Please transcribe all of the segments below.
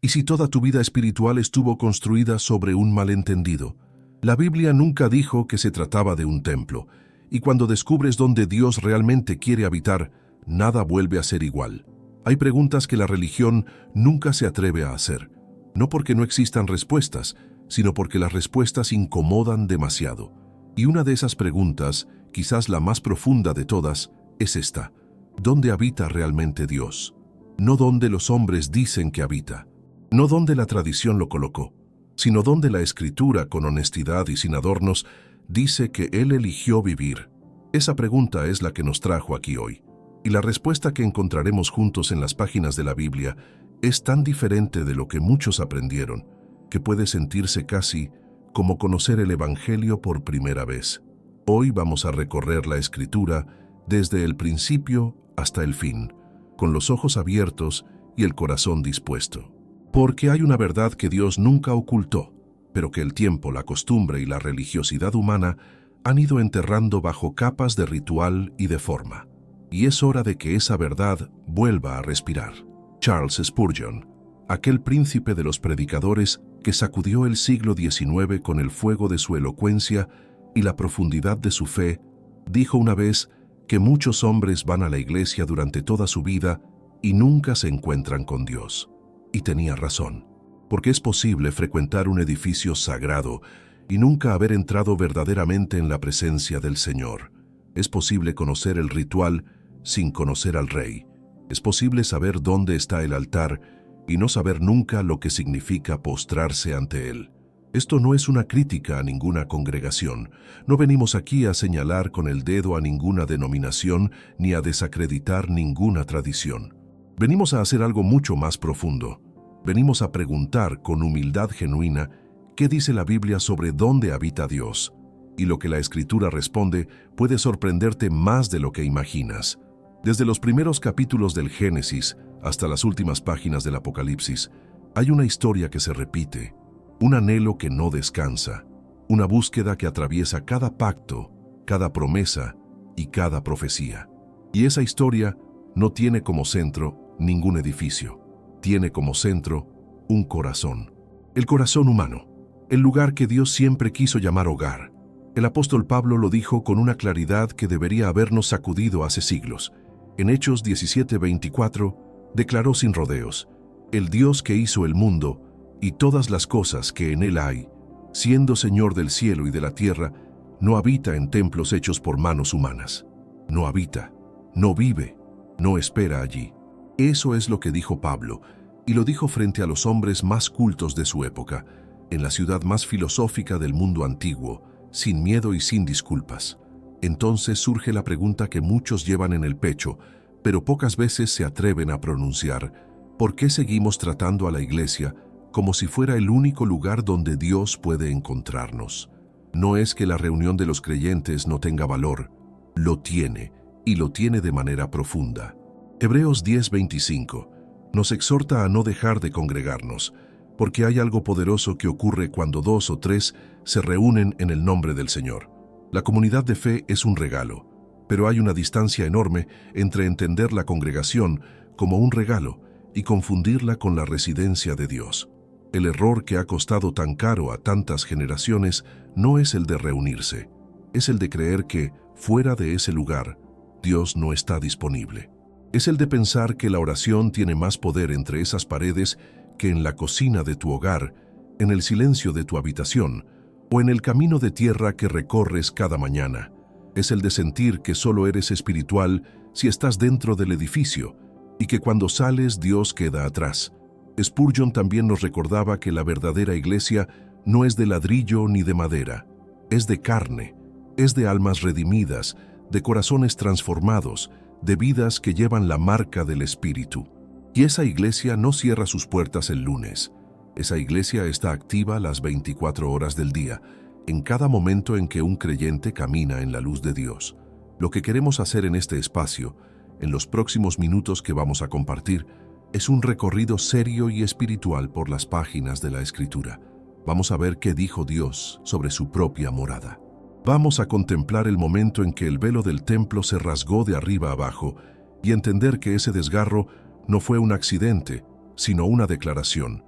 ¿Y si toda tu vida espiritual estuvo construida sobre un malentendido? La Biblia nunca dijo que se trataba de un templo, y cuando descubres dónde Dios realmente quiere habitar, nada vuelve a ser igual. Hay preguntas que la religión nunca se atreve a hacer, no porque no existan respuestas, sino porque las respuestas incomodan demasiado. Y una de esas preguntas, quizás la más profunda de todas, es esta: ¿dónde habita realmente Dios? No dónde los hombres dicen que habita, no dónde la tradición lo colocó, sino dónde la Escritura, con honestidad y sin adornos, dice que Él eligió vivir. Esa pregunta es la que nos trajo aquí hoy. Y la respuesta que encontraremos juntos en las páginas de la Biblia es tan diferente de lo que muchos aprendieron, que puede sentirse casi como conocer el Evangelio por primera vez. Hoy vamos a recorrer la Escritura desde el principio hasta el fin, con los ojos abiertos y el corazón dispuesto. Porque hay una verdad que Dios nunca ocultó, pero que el tiempo, la costumbre y la religiosidad humana han ido enterrando bajo capas de ritual y de forma. Y es hora de que esa verdad vuelva a respirar. Charles Spurgeon, aquel príncipe de los predicadores que sacudió el siglo XIX con el fuego de su elocuencia y la profundidad de su fe, dijo una vez que muchos hombres van a la iglesia durante toda su vida y nunca se encuentran con Dios. Y tenía razón, porque es posible frecuentar un edificio sagrado y nunca haber entrado verdaderamente en la presencia del Señor. Es posible conocer el ritual sin conocer al Rey. Es posible saber dónde está el altar y no saber nunca lo que significa postrarse ante él. Esto no es una crítica a ninguna congregación. No venimos aquí a señalar con el dedo a ninguna denominación ni a desacreditar ninguna tradición. Venimos a hacer algo mucho más profundo. Venimos a preguntar con humildad genuina qué dice la Biblia sobre dónde habita Dios. Y lo que la Escritura responde puede sorprenderte más de lo que imaginas. Desde los primeros capítulos del Génesis hasta las últimas páginas del Apocalipsis, hay una historia que se repite, un anhelo que no descansa, una búsqueda que atraviesa cada pacto, cada promesa y cada profecía. Y esa historia no tiene como centro ningún edificio, tiene como centro un corazón. El corazón humano, el lugar que Dios siempre quiso llamar hogar. El apóstol Pablo lo dijo con una claridad que debería habernos sacudido hace siglos. En Hechos 17:24, declaró sin rodeos: el Dios que hizo el mundo y todas las cosas que en él hay, siendo Señor del cielo y de la tierra, no habita en templos hechos por manos humanas. No habita, no vive, no espera allí. Eso es lo que dijo Pablo, y lo dijo frente a los hombres más cultos de su época, en la ciudad más filosófica del mundo antiguo, sin miedo y sin disculpas. Entonces surge la pregunta que muchos llevan en el pecho, pero pocas veces se atreven a pronunciar: ¿por qué seguimos tratando a la iglesia como si fuera el único lugar donde Dios puede encontrarnos? No es que la reunión de los creyentes no tenga valor, lo tiene, y lo tiene de manera profunda. Hebreos 10:25 nos exhorta a no dejar de congregarnos, porque hay algo poderoso que ocurre cuando 2 o 3 se reúnen en el nombre del Señor. La comunidad de fe es un regalo, pero hay una distancia enorme entre entender la congregación como un regalo y confundirla con la residencia de Dios. El error que ha costado tan caro a tantas generaciones no es el de reunirse, es el de creer que, fuera de ese lugar, Dios no está disponible. Es el de pensar que la oración tiene más poder entre esas paredes que en la cocina de tu hogar, en el silencio de tu habitación, o en el camino de tierra que recorres cada mañana. Es el de sentir que solo eres espiritual si estás dentro del edificio y que cuando sales Dios queda atrás. Spurgeon también nos recordaba que la verdadera iglesia no es de ladrillo ni de madera, es de carne, es de almas redimidas, de corazones transformados, de vidas que llevan la marca del Espíritu. Y esa iglesia no cierra sus puertas el lunes. Esa iglesia está activa las 24 horas del día, en cada momento en que un creyente camina en la luz de Dios. Lo que queremos hacer en este espacio, en los próximos minutos que vamos a compartir, es un recorrido serio y espiritual por las páginas de la Escritura. Vamos a ver qué dijo Dios sobre su propia morada. Vamos a contemplar el momento en que el velo del templo se rasgó de arriba abajo y entender que ese desgarro no fue un accidente, sino una declaración.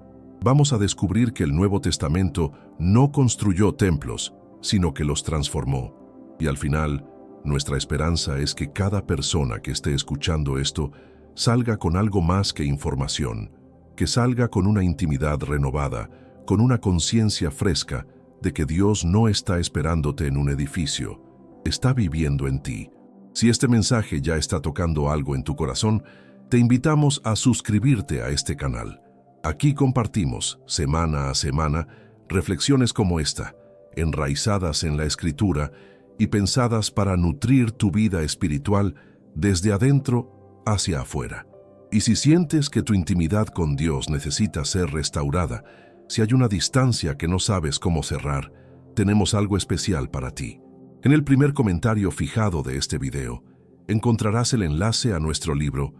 vamos a descubrir que el Nuevo Testamento no construyó templos, sino que los transformó. Y al final, nuestra esperanza es que cada persona que esté escuchando esto salga con algo más que información, que salga con una intimidad renovada, con una conciencia fresca de que Dios no está esperándote en un edificio, está viviendo en ti. Si este mensaje ya está tocando algo en tu corazón, te invitamos a suscribirte a este canal. Aquí compartimos, semana a semana, reflexiones como esta, enraizadas en la Escritura y pensadas para nutrir tu vida espiritual desde adentro hacia afuera. Y si sientes que tu intimidad con Dios necesita ser restaurada, si hay una distancia que no sabes cómo cerrar, tenemos algo especial para ti. En el primer comentario fijado de este video, encontrarás el enlace a nuestro libro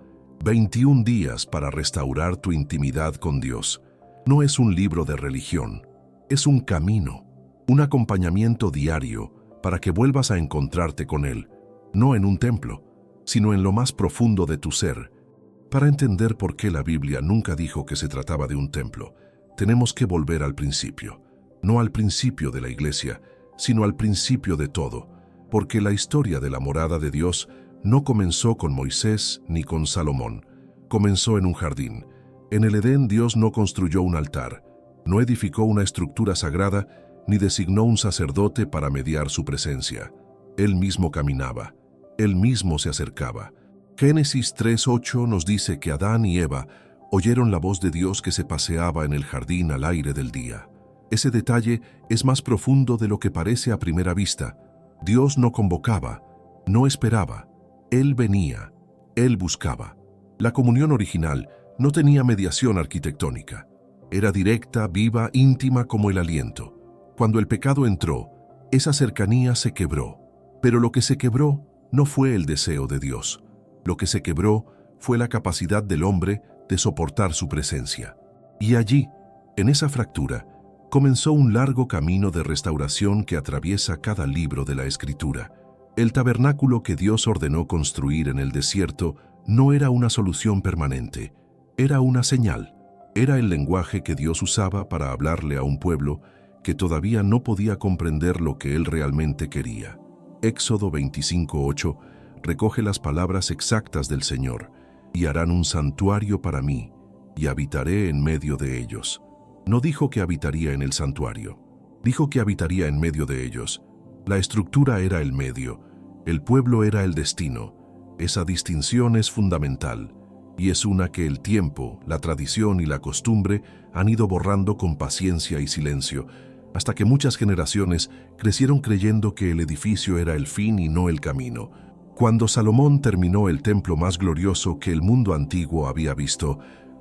21 días para restaurar tu intimidad con Dios. No es un libro de religión, es un camino, un acompañamiento diario para que vuelvas a encontrarte con Él, no en un templo, sino en lo más profundo de tu ser. Para entender por qué la Biblia nunca dijo que se trataba de un templo, tenemos que volver al principio, no al principio de la iglesia, sino al principio de todo, porque la historia de la morada de Dios no comenzó con Moisés ni con Salomón, comenzó en un jardín. En el Edén Dios no construyó un altar, no edificó una estructura sagrada, ni designó un sacerdote para mediar su presencia. Él mismo caminaba, Él mismo se acercaba. Génesis 3:8 nos dice que Adán y Eva oyeron la voz de Dios que se paseaba en el jardín al aire del día. Ese detalle es más profundo de lo que parece a primera vista. Dios no convocaba, no esperaba. Él venía, Él buscaba. La comunión original no tenía mediación arquitectónica. Era directa, viva, íntima como el aliento. Cuando el pecado entró, esa cercanía se quebró. Pero lo que se quebró no fue el deseo de Dios. Lo que se quebró fue la capacidad del hombre de soportar su presencia. Y allí, en esa fractura, comenzó un largo camino de restauración que atraviesa cada libro de la Escritura. El tabernáculo que Dios ordenó construir en el desierto no era una solución permanente, era una señal. Era el lenguaje que Dios usaba para hablarle a un pueblo que todavía no podía comprender lo que Él realmente quería. Éxodo 25:8 recoge las palabras exactas del Señor: «Y harán un santuario para mí, y habitaré en medio de ellos». No dijo que habitaría en el santuario, dijo que habitaría en medio de ellos. La estructura era el medio, el pueblo era el destino. Esa distinción es fundamental, y es una que el tiempo, la tradición y la costumbre han ido borrando con paciencia y silencio, hasta que muchas generaciones crecieron creyendo que el edificio era el fin y no el camino. Cuando Salomón terminó el templo más glorioso que el mundo antiguo había visto,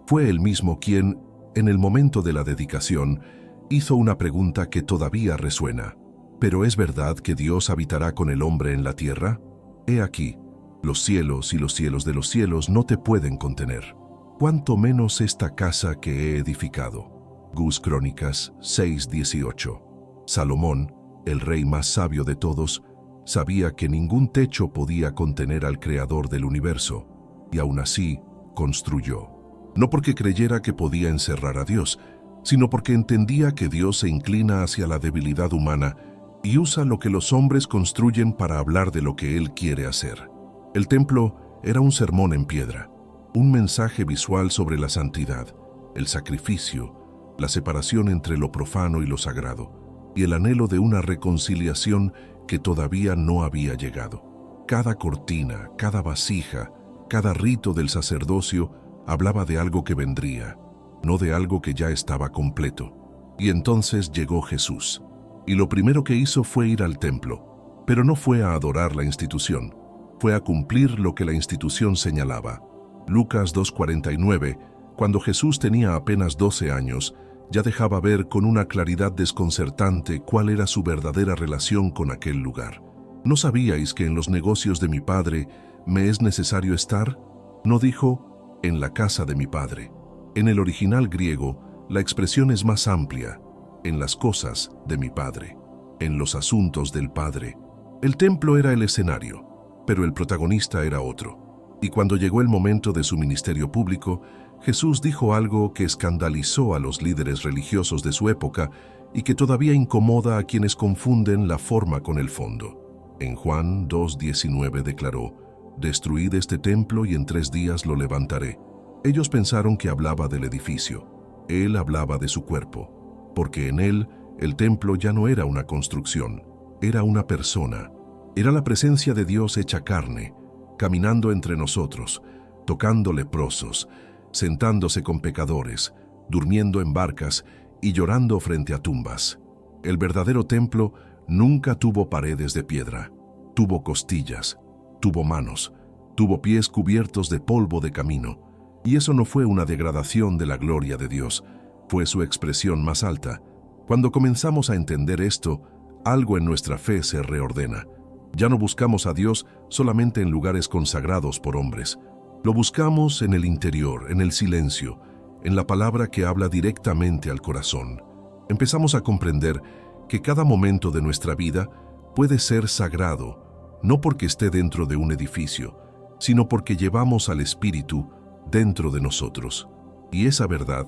fue él mismo quien, en el momento de la dedicación, hizo una pregunta que todavía resuena. ¿Pero es verdad que Dios habitará con el hombre en la tierra? He aquí, los cielos y los cielos de los cielos no te pueden contener. ¿Cuánto menos esta casa que he edificado? Gus Crónicas 6:18. Salomón, el rey más sabio de todos, sabía que ningún techo podía contener al Creador del universo, y aún así construyó. No porque creyera que podía encerrar a Dios, sino porque entendía que Dios se inclina hacia la debilidad humana y usa lo que los hombres construyen para hablar de lo que Él quiere hacer. El templo era un sermón en piedra, un mensaje visual sobre la santidad, el sacrificio, la separación entre lo profano y lo sagrado, y el anhelo de una reconciliación que todavía no había llegado. Cada cortina, cada vasija, cada rito del sacerdocio hablaba de algo que vendría, no de algo que ya estaba completo. Y entonces llegó Jesús, y lo primero que hizo fue ir al templo, pero no fue a adorar la institución, fue a cumplir lo que la institución señalaba. Lucas 2:49, cuando Jesús tenía apenas 12 años, ya dejaba ver con una claridad desconcertante cuál era su verdadera relación con aquel lugar. ¿No sabíais que en los negocios de mi Padre me es necesario estar? No dijo, en la casa de mi Padre. En el original griego, la expresión es más amplia, en las cosas de mi Padre, en los asuntos del Padre. El templo era el escenario, pero el protagonista era otro. Y cuando llegó el momento de su ministerio público, Jesús dijo algo que escandalizó a los líderes religiosos de su época y que todavía incomoda a quienes confunden la forma con el fondo. En Juan 2:19 declaró: «Destruid este templo y en 3 días lo levantaré». Ellos pensaron que hablaba del edificio. Él hablaba de su cuerpo, porque en él el templo ya no era una construcción, era una persona. Era la presencia de Dios hecha carne, caminando entre nosotros, tocando leprosos, sentándose con pecadores, durmiendo en barcas y llorando frente a tumbas. El verdadero templo nunca tuvo paredes de piedra, tuvo costillas, tuvo manos, tuvo pies cubiertos de polvo de camino. Y eso no fue una degradación de la gloria de Dios, fue su expresión más alta. Cuando comenzamos a entender esto, algo en nuestra fe se reordena. Ya no buscamos a Dios solamente en lugares consagrados por hombres. Lo buscamos en el interior, en el silencio, en la palabra que habla directamente al corazón. Empezamos a comprender que cada momento de nuestra vida puede ser sagrado, no porque esté dentro de un edificio, sino porque llevamos al Espíritu dentro de nosotros. Y esa verdad,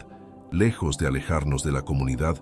lejos de alejarnos de la comunidad,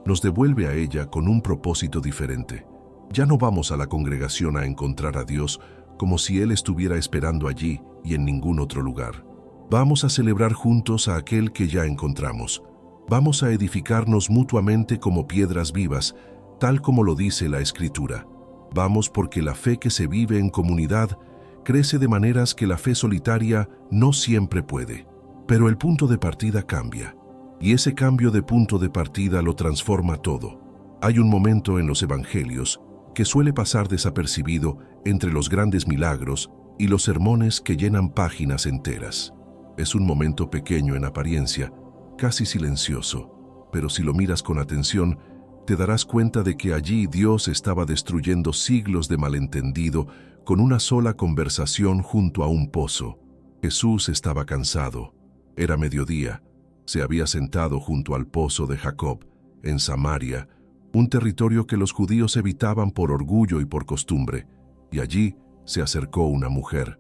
nos devuelve a ella con un propósito diferente. Ya no vamos a la congregación a encontrar a Dios como si Él estuviera esperando allí y en ningún otro lugar. Vamos a celebrar juntos a aquel que ya encontramos. Vamos a edificarnos mutuamente como piedras vivas, tal como lo dice la Escritura. Vamos porque la fe que se vive en comunidad crece de maneras que la fe solitaria no siempre puede. Pero el punto de partida cambia, y ese cambio de punto de partida lo transforma todo. Hay un momento en los evangelios que suele pasar desapercibido entre los grandes milagros y los sermones que llenan páginas enteras. Es un momento pequeño en apariencia, casi silencioso, pero si lo miras con atención, te darás cuenta de que allí Dios estaba destruyendo siglos de malentendido con una sola conversación junto a un pozo. Jesús estaba cansado. Era mediodía. Se había sentado junto al pozo de Jacob, en Samaria, un territorio que los judíos evitaban por orgullo y por costumbre, y allí se acercó una mujer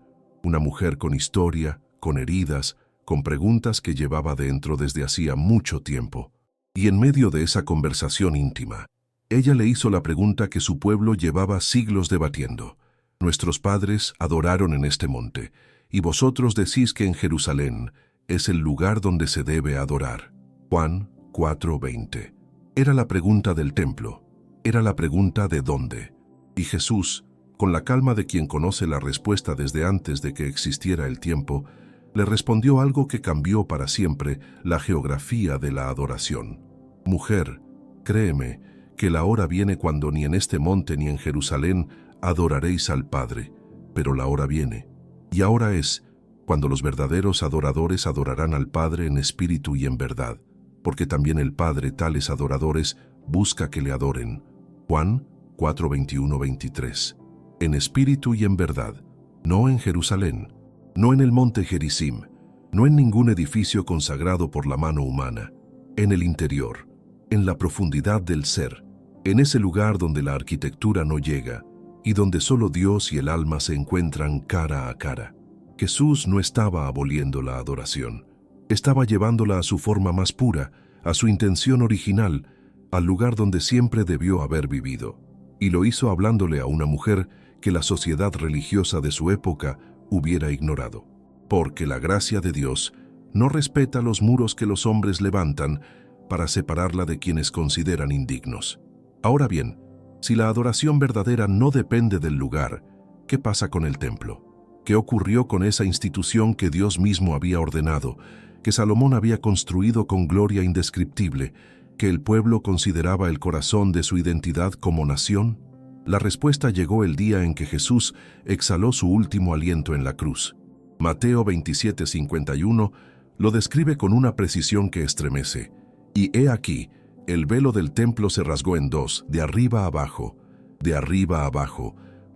con historia, con heridas, con preguntas que llevaba dentro desde hacía mucho tiempo. Y en medio de esa conversación íntima, ella le hizo la pregunta que su pueblo llevaba siglos debatiendo. Nuestros padres adoraron en este monte, y vosotros decís que en Jerusalén es el lugar donde se debe adorar. Juan 4:20. Era la pregunta del templo, era la pregunta de dónde. Y Jesús, con la calma de quien conoce la respuesta desde antes de que existiera el tiempo, le respondió algo que cambió para siempre la geografía de la adoración. Mujer, créeme que la hora viene cuando ni en este monte ni en Jerusalén adoraréis al Padre, pero la hora viene, y ahora es, cuando los verdaderos adoradores adorarán al Padre en espíritu y en verdad, porque también el Padre tales adoradores busca que le adoren. Juan 4:21-23. En espíritu y en verdad, no en Jerusalén, no en el monte Gerizim, no en ningún edificio consagrado por la mano humana, en el interior, en la profundidad del ser, en ese lugar donde la arquitectura no llega y donde solo Dios y el alma se encuentran cara a cara. Jesús no estaba aboliendo la adoración, estaba llevándola a su forma más pura, a su intención original, al lugar donde siempre debió haber vivido. Y lo hizo hablándole a una mujer que la sociedad religiosa de su época hubiera ignorado. Porque la gracia de Dios no respeta los muros que los hombres levantan para separarla de quienes consideran indignos. Ahora bien, si la adoración verdadera no depende del lugar, ¿qué pasa con el templo? ¿Qué ocurrió con esa institución que Dios mismo había ordenado, que Salomón había construido con gloria indescriptible, que el pueblo consideraba el corazón de su identidad como nación? La respuesta llegó el día en que Jesús exhaló su último aliento en la cruz. Mateo 27:51 lo describe con una precisión que estremece. Y he aquí, el velo del templo se rasgó en dos, de arriba a abajo,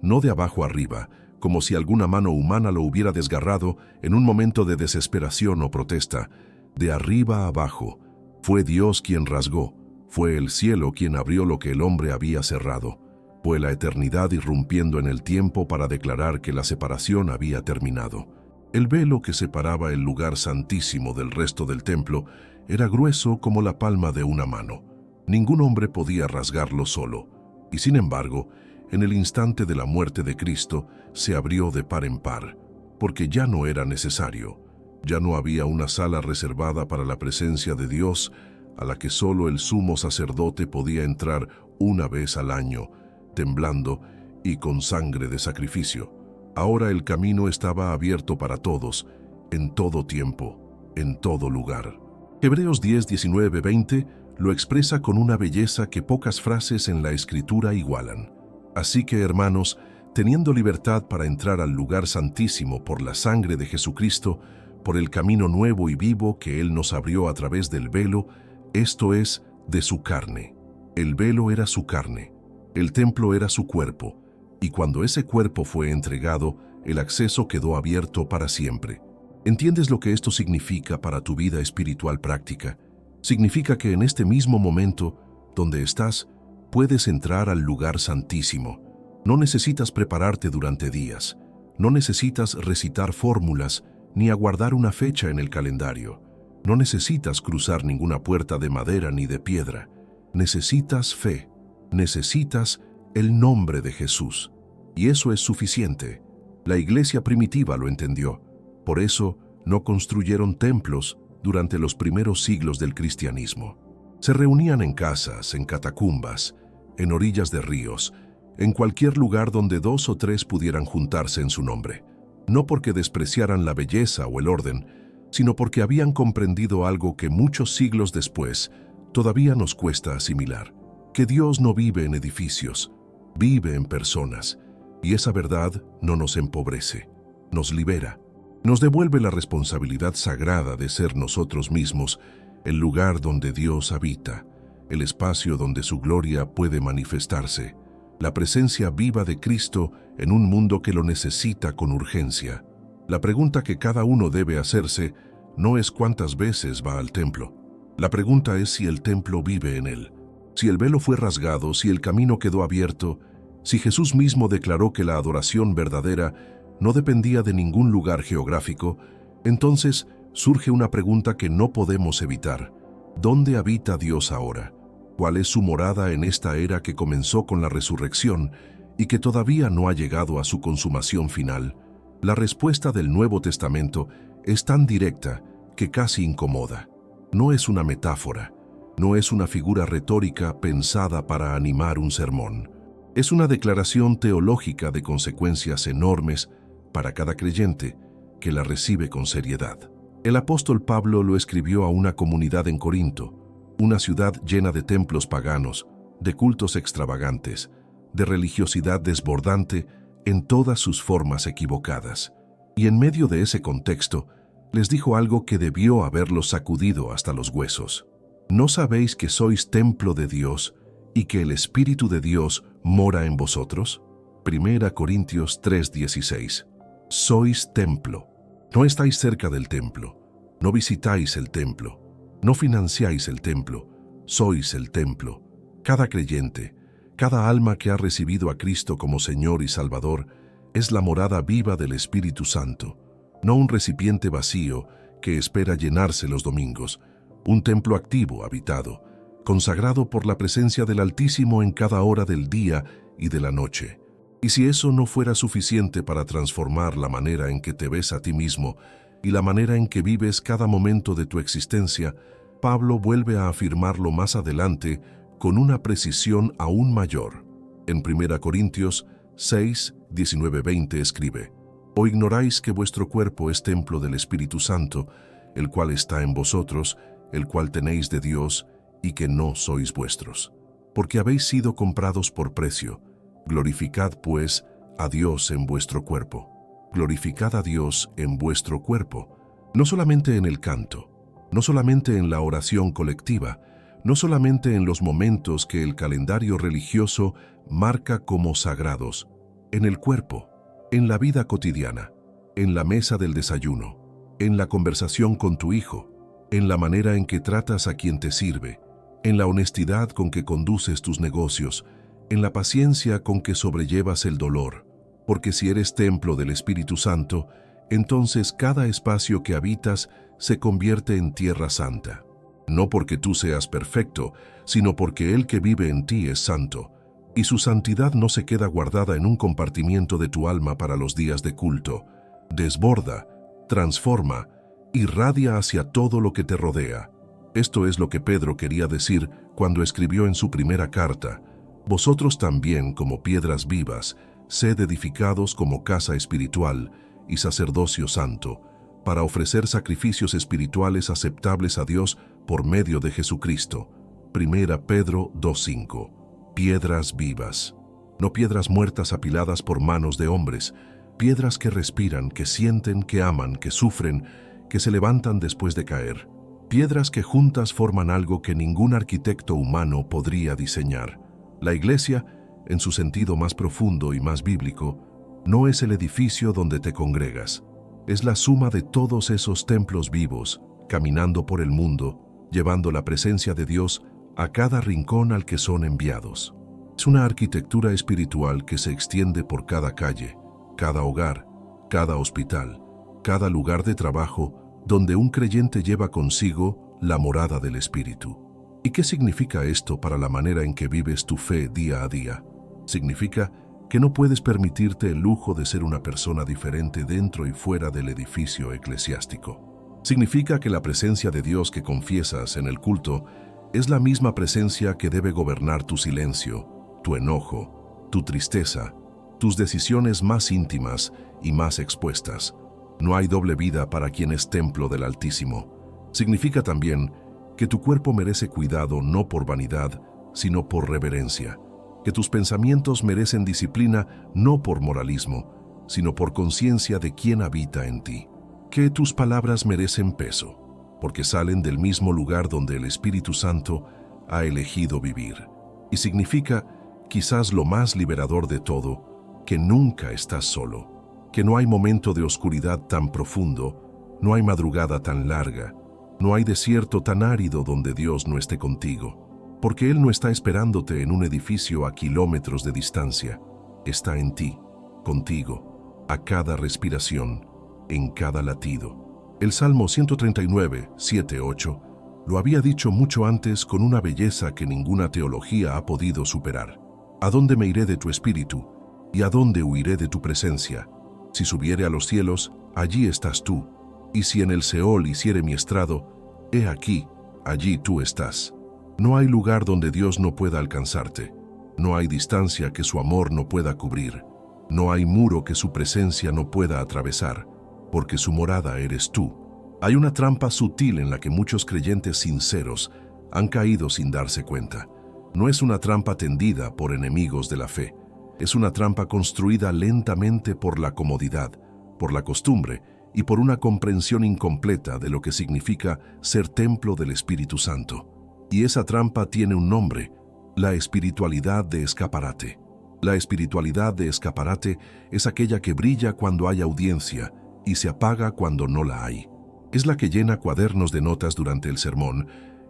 no de abajo arriba, como si alguna mano humana lo hubiera desgarrado en un momento de desesperación o protesta. De arriba a abajo, fue Dios quien rasgó, fue el cielo quien abrió lo que el hombre había cerrado. Fue la eternidad irrumpiendo en el tiempo para declarar que la separación había terminado. El velo que separaba el lugar santísimo del resto del templo era grueso como la palma de una mano. Ningún hombre podía rasgarlo solo, y sin embargo, en el instante de la muerte de Cristo, se abrió de par en par, porque ya no era necesario. Ya no había una sala reservada para la presencia de Dios, a la que solo el sumo sacerdote podía entrar una vez al año, temblando y con sangre de sacrificio. Ahora el camino estaba abierto para todos, en todo tiempo, en todo lugar. Hebreos 10, 19, 20 lo expresa con una belleza que pocas frases en la Escritura igualan. Así que, hermanos, teniendo libertad para entrar al lugar santísimo por la sangre de Jesucristo, por el camino nuevo y vivo que Él nos abrió a través del velo, esto es, de su carne. El velo era su carne, el templo era su cuerpo, y cuando ese cuerpo fue entregado, el acceso quedó abierto para siempre. ¿Entiendes lo que esto significa para tu vida espiritual práctica? Significa que en este mismo momento, donde estás, puedes entrar al lugar santísimo. No necesitas prepararte durante días, no necesitas recitar fórmulas, ni aguardar una fecha en el calendario. No necesitas cruzar ninguna puerta de madera ni de piedra. Necesitas fe, necesitas el nombre de Jesús. Y eso es suficiente. La iglesia primitiva lo entendió. Por eso no construyeron templos durante los primeros siglos del cristianismo. Se reunían en casas, en catacumbas, en orillas de ríos, en cualquier lugar donde 2 o 3 pudieran juntarse en su nombre. No porque despreciaran la belleza o el orden, sino porque habían comprendido algo que muchos siglos después todavía nos cuesta asimilar: que Dios no vive en edificios, vive en personas, y esa verdad no nos empobrece, nos libera, nos devuelve la responsabilidad sagrada de ser nosotros mismos el lugar donde Dios habita, el espacio donde su gloria puede manifestarse, la presencia viva de Cristo en un mundo que lo necesita con urgencia. La pregunta que cada uno debe hacerse no es cuántas veces va al templo. La pregunta es si el templo vive en él. Si el velo fue rasgado, si el camino quedó abierto, si Jesús mismo declaró que la adoración verdadera no dependía de ningún lugar geográfico, entonces surge una pregunta que no podemos evitar. ¿Dónde habita Dios ahora? ¿Cuál es su morada en esta era que comenzó con la resurrección y que todavía no ha llegado a su consumación final? La respuesta del Nuevo Testamento es tan directa que casi incomoda. No es una metáfora, no es una figura retórica pensada para animar un sermón. Es una declaración teológica de consecuencias enormes para cada creyente que la recibe con seriedad. El apóstol Pablo lo escribió a una comunidad en Corinto, una ciudad llena de templos paganos, de cultos extravagantes, de religiosidad desbordante en todas sus formas equivocadas. Y en medio de ese contexto, les dijo algo que debió haberlos sacudido hasta los huesos. ¿No sabéis que sois templo de Dios y que el Espíritu de Dios mora en vosotros? 1 Corintios 3:16. Sois templo. No estáis cerca del templo, no visitáis el templo, no financiáis el templo, sois el templo. Cada creyente, cada alma que ha recibido a Cristo como Señor y Salvador, es la morada viva del Espíritu Santo, no un recipiente vacío que espera llenarse los domingos, un templo activo, habitado, consagrado por la presencia del Altísimo en cada hora del día y de la noche. Y si eso no fuera suficiente para transformar la manera en que te ves a ti mismo y la manera en que vives cada momento de tu existencia, Pablo vuelve a afirmarlo más adelante con una precisión aún mayor. En 1 Corintios 6, 19-20 escribe: ¿O ignoráis que vuestro cuerpo es templo del Espíritu Santo, el cual está en vosotros, el cual tenéis de Dios, y que no sois vuestros? Porque habéis sido comprados por precio. Glorificad, pues, a Dios en vuestro cuerpo. Glorificad a Dios en vuestro cuerpo, no solamente en el canto, no solamente en la oración colectiva, no solamente en los momentos que el calendario religioso marca como sagrados, en el cuerpo, en la vida cotidiana, en la mesa del desayuno, en la conversación con tu hijo, en la manera en que tratas a quien te sirve, en la honestidad con que conduces tus negocios, en la paciencia con que sobrellevas el dolor, porque si eres templo del Espíritu Santo, entonces cada espacio que habitas se convierte en tierra santa. No porque tú seas perfecto, sino porque el que vive en ti es santo, y su santidad no se queda guardada en un compartimiento de tu alma para los días de culto. Desborda, transforma, irradia hacia todo lo que te rodea. Esto es lo que Pedro quería decir cuando escribió en su primera carta: vosotros también, como piedras vivas, sed edificados como casa espiritual y sacerdocio santo, para ofrecer sacrificios espirituales aceptables a Dios por medio de Jesucristo. Primera Pedro 2:5. Piedras vivas. No piedras muertas apiladas por manos de hombres, piedras que respiran, que sienten, que aman, que sufren, que se levantan después de caer. Piedras que juntas forman algo que ningún arquitecto humano podría diseñar. La iglesia, en su sentido más profundo y más bíblico, no es el edificio donde te congregas. Es la suma de todos esos templos vivos, caminando por el mundo, llevando la presencia de Dios a cada rincón al que son enviados. Es una arquitectura espiritual que se extiende por cada calle, cada hogar, cada hospital, cada lugar de trabajo donde un creyente lleva consigo la morada del Espíritu. ¿Y qué significa esto para la manera en que vives tu fe día a día? Significa que no puedes permitirte el lujo de ser una persona diferente dentro y fuera del edificio eclesiástico. Significa que la presencia de Dios que confiesas en el culto es la misma presencia que debe gobernar tu silencio, tu enojo, tu tristeza, tus decisiones más íntimas y más expuestas. No hay doble vida para quien es templo del Altísimo. Significa también que tu cuerpo merece cuidado no por vanidad, sino por reverencia. Que tus pensamientos merecen disciplina no por moralismo, sino por conciencia de quién habita en ti. Que tus palabras merecen peso, porque salen del mismo lugar donde el Espíritu Santo ha elegido vivir. Y significa, quizás lo más liberador de todo, que nunca estás solo, que no hay momento de oscuridad tan profundo, no hay madrugada tan larga, no hay desierto tan árido donde Dios no esté contigo, porque Él no está esperándote en un edificio a kilómetros de distancia, está en ti, contigo, a cada respiración, en cada latido. El Salmo 139, 7, 8, lo había dicho mucho antes con una belleza que ninguna teología ha podido superar. ¿A dónde me iré de tu espíritu? ¿Y a dónde huiré de tu presencia? Si subiere a los cielos, allí estás tú. Y si en el Seol hiciere mi estrado, he aquí, allí tú estás. No hay lugar donde Dios no pueda alcanzarte. No hay distancia que su amor no pueda cubrir. No hay muro que su presencia no pueda atravesar, porque su morada eres tú. Hay una trampa sutil en la que muchos creyentes sinceros han caído sin darse cuenta. No es una trampa tendida por enemigos de la fe. Es una trampa construida lentamente por la comodidad, por la costumbre y por una comprensión incompleta de lo que significa ser templo del Espíritu Santo. Y esa trampa tiene un nombre: la espiritualidad de escaparate. La espiritualidad de escaparate es aquella que brilla cuando hay audiencia y se apaga cuando no la hay. Es la que llena cuadernos de notas durante el sermón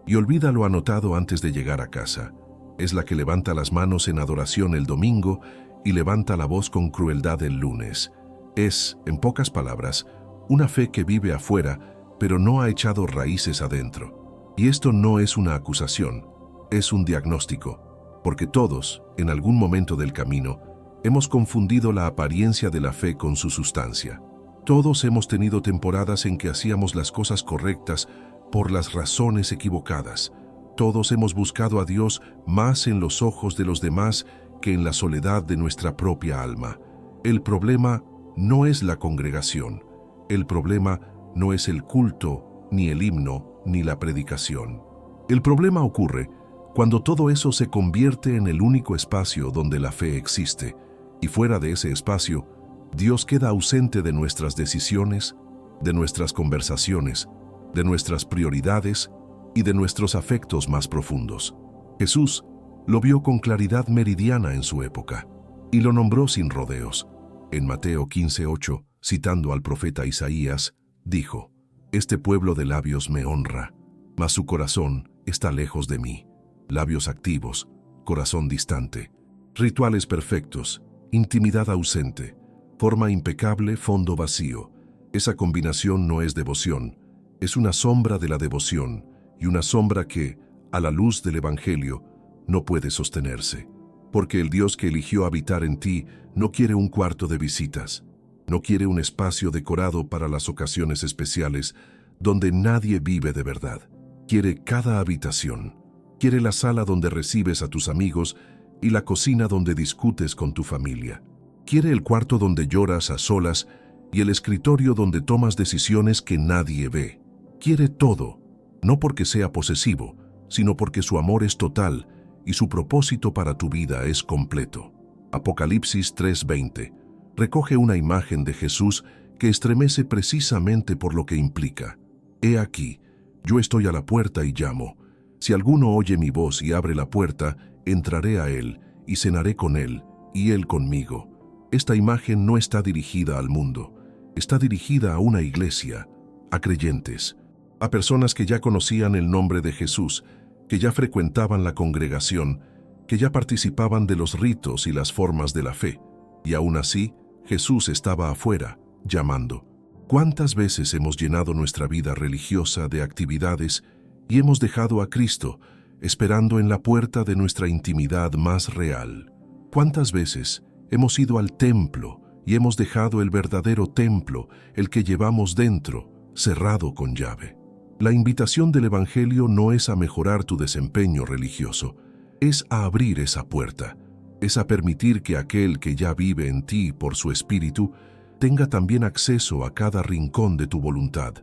y olvida lo anotado antes de llegar a casa. Es la que levanta las manos en adoración el domingo y levanta la voz con crueldad el lunes. Es, en pocas palabras, una fe que vive afuera, pero no ha echado raíces adentro. Y esto no es una acusación, es un diagnóstico, porque todos, en algún momento del camino, hemos confundido la apariencia de la fe con su sustancia. Todos hemos tenido temporadas en que hacíamos las cosas correctas por las razones equivocadas. Todos hemos buscado a Dios más en los ojos de los demás que en la soledad de nuestra propia alma. El problema no es la congregación. El problema no es el culto, ni el himno, ni la predicación. El problema ocurre cuando todo eso se convierte en el único espacio donde la fe existe, y fuera de ese espacio, Dios queda ausente de nuestras decisiones, de nuestras conversaciones, de nuestras prioridades y de nuestros afectos más profundos. Jesús lo vio con claridad meridiana en su época y lo nombró sin rodeos. En Mateo 15:8, citando al profeta Isaías, dijo: «Este pueblo de labios me honra, mas su corazón está lejos de mí. Labios activos, corazón distante, rituales perfectos, intimidad ausente, forma impecable, fondo vacío. Esa combinación no es devoción, es una sombra de la devoción y una sombra que, a la luz del Evangelio, no puede sostenerse. Porque el Dios que eligió habitar en ti no quiere un cuarto de visitas, no quiere un espacio decorado para las ocasiones especiales donde nadie vive de verdad. Quiere cada habitación, quiere la sala donde recibes a tus amigos y la cocina donde discutes con tu familia. Quiere el cuarto donde lloras a solas y el escritorio donde tomas decisiones que nadie ve. Quiere todo, no porque sea posesivo, sino porque su amor es total y su propósito para tu vida es completo. Apocalipsis 3:20 recoge una imagen de Jesús que estremece precisamente por lo que implica. He aquí, yo estoy a la puerta y llamo. Si alguno oye mi voz y abre la puerta, entraré a él y cenaré con él y él conmigo. Esta imagen no está dirigida al mundo, está dirigida a una iglesia, a creyentes, a personas que ya conocían el nombre de Jesús, que ya frecuentaban la congregación, que ya participaban de los ritos y las formas de la fe. Y aún así, Jesús estaba afuera, llamando. ¿Cuántas veces hemos llenado nuestra vida religiosa de actividades y hemos dejado a Cristo esperando en la puerta de nuestra intimidad más real? ¿Cuántas veces hemos ido al templo y hemos dejado el verdadero templo, el que llevamos dentro, cerrado con llave? La invitación del Evangelio no es a mejorar tu desempeño religioso, es a abrir esa puerta, es a permitir que aquel que ya vive en ti por su Espíritu tenga también acceso a cada rincón de tu voluntad,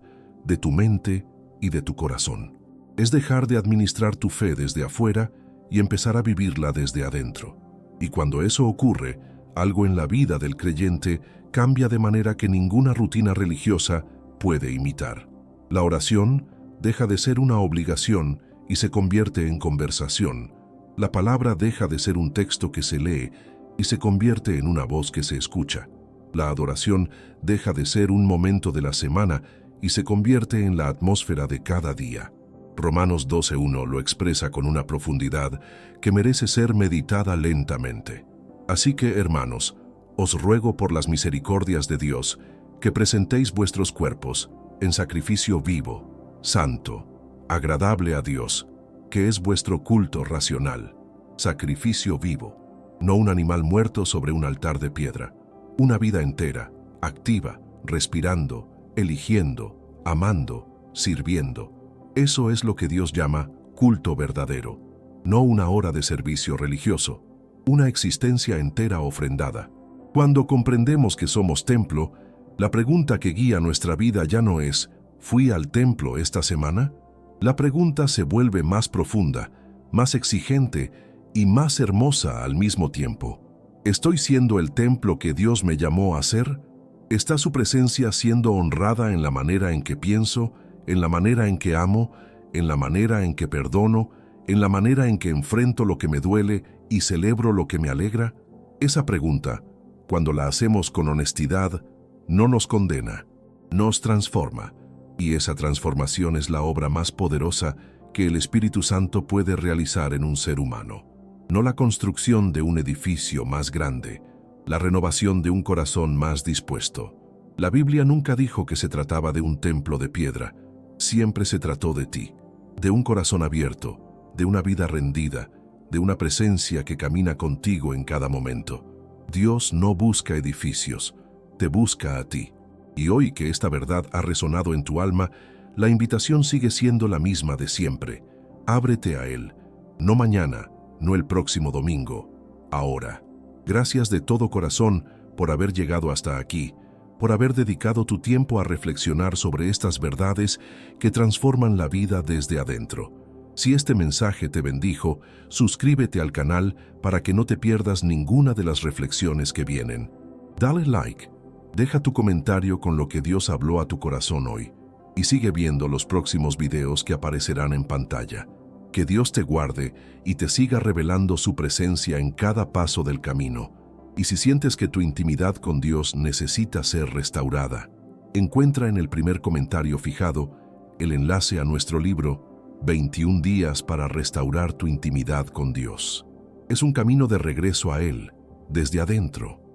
de tu mente y de tu corazón. Es dejar de administrar tu fe desde afuera y empezar a vivirla desde adentro. Y cuando eso ocurre, algo en la vida del creyente cambia de manera que ninguna rutina religiosa puede imitar. La oración deja de ser una obligación y se convierte en conversación. La palabra deja de ser un texto que se lee y se convierte en una voz que se escucha. La adoración deja de ser un momento de la semana y se convierte en la atmósfera de cada día. Romanos 12:1 lo expresa con una profundidad que merece ser meditada lentamente. Así que, hermanos, os ruego por las misericordias de Dios que presentéis vuestros cuerpos en sacrificio vivo, santo, agradable a Dios, que es vuestro culto racional. Sacrificio vivo, no un animal muerto sobre un altar de piedra. Una vida entera, activa, respirando, eligiendo, amando, sirviendo. Eso es lo que Dios llama culto verdadero, no una hora de servicio religioso, una existencia entera ofrendada. Cuando comprendemos que somos templo, la pregunta que guía nuestra vida ya no es ¿fui al templo esta semana? La pregunta se vuelve más profunda, más exigente y más hermosa al mismo tiempo. ¿Estoy siendo el templo que Dios me llamó a ser? ¿Está su presencia siendo honrada en la manera en que pienso, en la manera en que amo, en la manera en que perdono, en la manera en que enfrento lo que me duele y celebro lo que me alegra? Esa pregunta, cuando la hacemos con honestidad, no nos condena, nos transforma, y esa transformación es la obra más poderosa que el Espíritu Santo puede realizar en un ser humano. No la construcción de un edificio más grande, la renovación de un corazón más dispuesto. La Biblia nunca dijo que se trataba de un templo de piedra, siempre se trató de ti, de un corazón abierto, de una vida rendida, de una presencia que camina contigo en cada momento. Dios no busca edificios, te busca a ti. Y hoy que esta verdad ha resonado en tu alma, la invitación sigue siendo la misma de siempre. Ábrete a Él, no mañana, no el próximo domingo, ahora. Gracias de todo corazón por haber llegado hasta aquí, por haber dedicado tu tiempo a reflexionar sobre estas verdades que transforman la vida desde adentro. Si este mensaje te bendijo, suscríbete al canal para que no te pierdas ninguna de las reflexiones que vienen. Dale like, deja tu comentario con lo que Dios habló a tu corazón hoy y sigue viendo los próximos videos que aparecerán en pantalla. Que Dios te guarde y te siga revelando su presencia en cada paso del camino. Y si sientes que tu intimidad con Dios necesita ser restaurada, encuentra en el primer comentario fijado el enlace a nuestro libro 21 días para restaurar tu intimidad con Dios. Es un camino de regreso a Él, desde adentro.